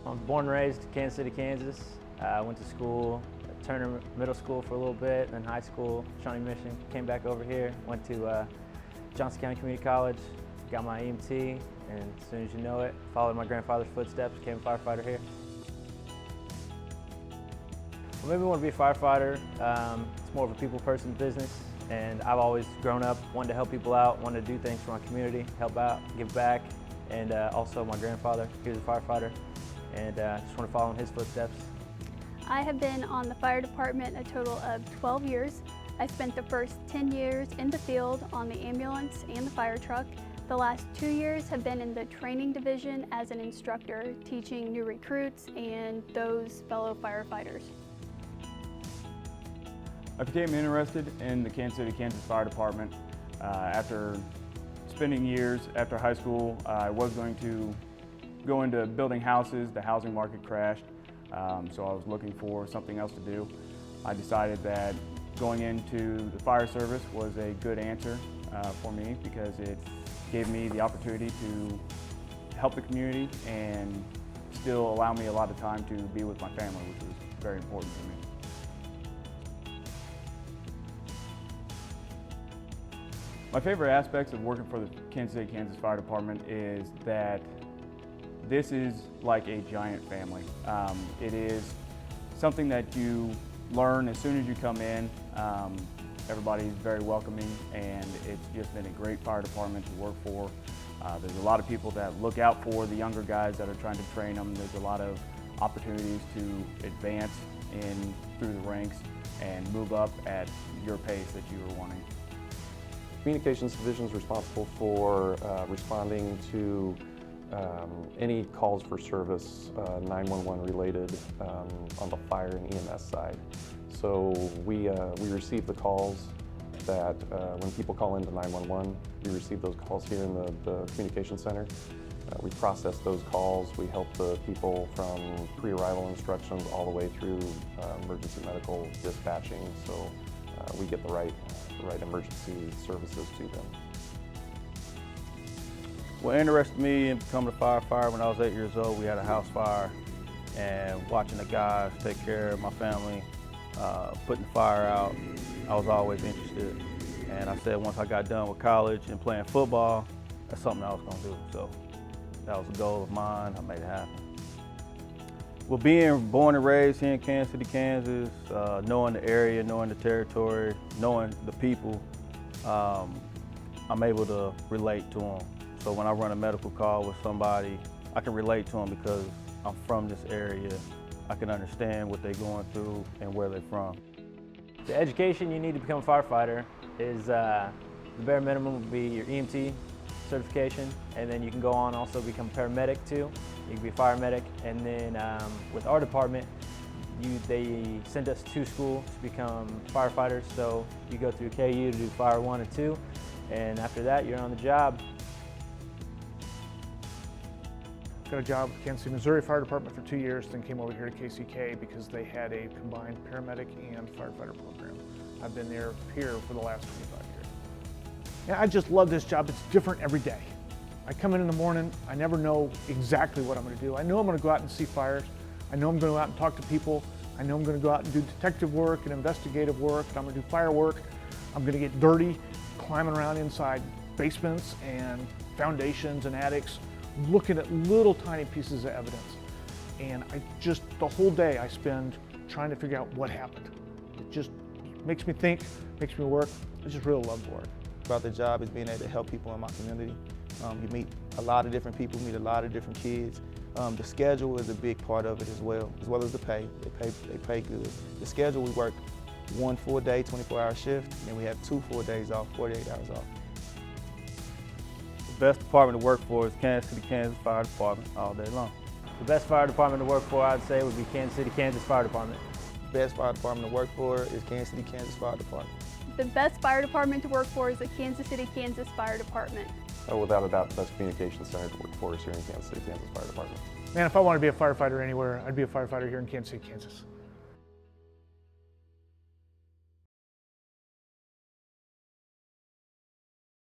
I'm born and raised in Kansas City, Kansas. I went to school at Turner Middle School for a little bit, then high school, Shawnee Mission. Came back over here, went to Johnson County Community College, got my EMT, and as soon as you know it, followed my grandfather's footsteps, became a firefighter here. Well, maybe I want to be a firefighter. It's more of a people person business, and I've always grown up wanting to help people out, wanted to do things for my community, help out, give back, and also my grandfather, he was a firefighter, and just want to follow in his footsteps. I have been on the fire department a total of 12 years. I spent the first 10 years in the field on the ambulance and the fire truck. The last 2 years have been in the training division as an instructor, teaching new recruits and those fellow firefighters. I became interested in the Kansas City, Kansas Fire Department after spending years after high school. I was going to go into building houses. The housing market crashed, so I was looking for something else to do. I decided that going into the fire service was a good answer for me because it gave me the opportunity to help the community and still allow me a lot of time to be with my family, which was very important to me. My favorite aspects of working for the Kansas City, Kansas Fire Department is that this is like a giant family. It is something that you learn as soon as you come in. Everybody's very welcoming, and it's just been a great fire department to work for. There's a lot of people that look out for the younger guys that are trying to train them. There's a lot of opportunities to advance through the ranks and move up at your pace that you were wanting. Communications Division is responsible for responding to any calls for service 911 related on the fire and EMS side. So we receive the calls that when people call into 911, we receive those calls here in the communication center. We process those calls. We help the people from pre-arrival instructions all the way through emergency medical dispatching. So we get the right emergency services to them. What interested me in becoming a firefighter when I was 8 years old, we had a house fire, and watching the guys take care of my family, putting the fire out, I was always interested. And I said once I got done with college and playing football, that's something I was going to do. So that was a goal of mine. I made it happen. Well, being born and raised here in Kansas City, Kansas, knowing the area, knowing the territory, knowing the people, I'm able to relate to them. So when I run a medical call with somebody, I can relate to them because I'm from this area. I can understand what they're going through and where they're from. The education you need to become a firefighter is the bare minimum would be your EMT certification, and then you can go on also become a paramedic too. You can be a fire medic, and then with our department, they send us to school to become firefighters. So you go through KU to do Fire 1 and 2, and after that you're on the job. Got a job with Kansas City, Missouri Fire Department for 2 years, then came over here to KCK because they had a combined paramedic and firefighter program. I've been here for the last 25 years. Yeah, I just love this job. It's different every day. I come in the morning, I never know exactly what I'm going to do. I know I'm going to go out and see fires. I know I'm going to go out and talk to people. I know I'm going to go out and do detective work and investigative work. I'm going to do fire work. I'm going to get dirty, climbing around inside basements and foundations and attics, looking at little tiny pieces of evidence. And the whole day I spend trying to figure out what happened. It just makes me think, makes me work. I just really love the work. About the job is being able to help people in my community. You meet a lot of different people, meet a lot of different kids. The schedule is a big part of it as well as the pay. They pay good. The schedule, we work 1 full day, 24-hour shift, and then we have 2 full days off, 48 hours off. The best department to work for is Kansas City, Kansas Fire Department all day long. The best fire department to work for, I'd say, would be Kansas City, Kansas Fire Department. The best fire department to work for is Kansas City, Kansas Fire Department. The best fire department to work for is the Kansas City, Kansas Fire Department. Without a doubt, the best communications center to work for is here in Kansas City, Kansas Fire Department. Man, if I wanted to be a firefighter anywhere, I'd be a firefighter here in Kansas City, Kansas.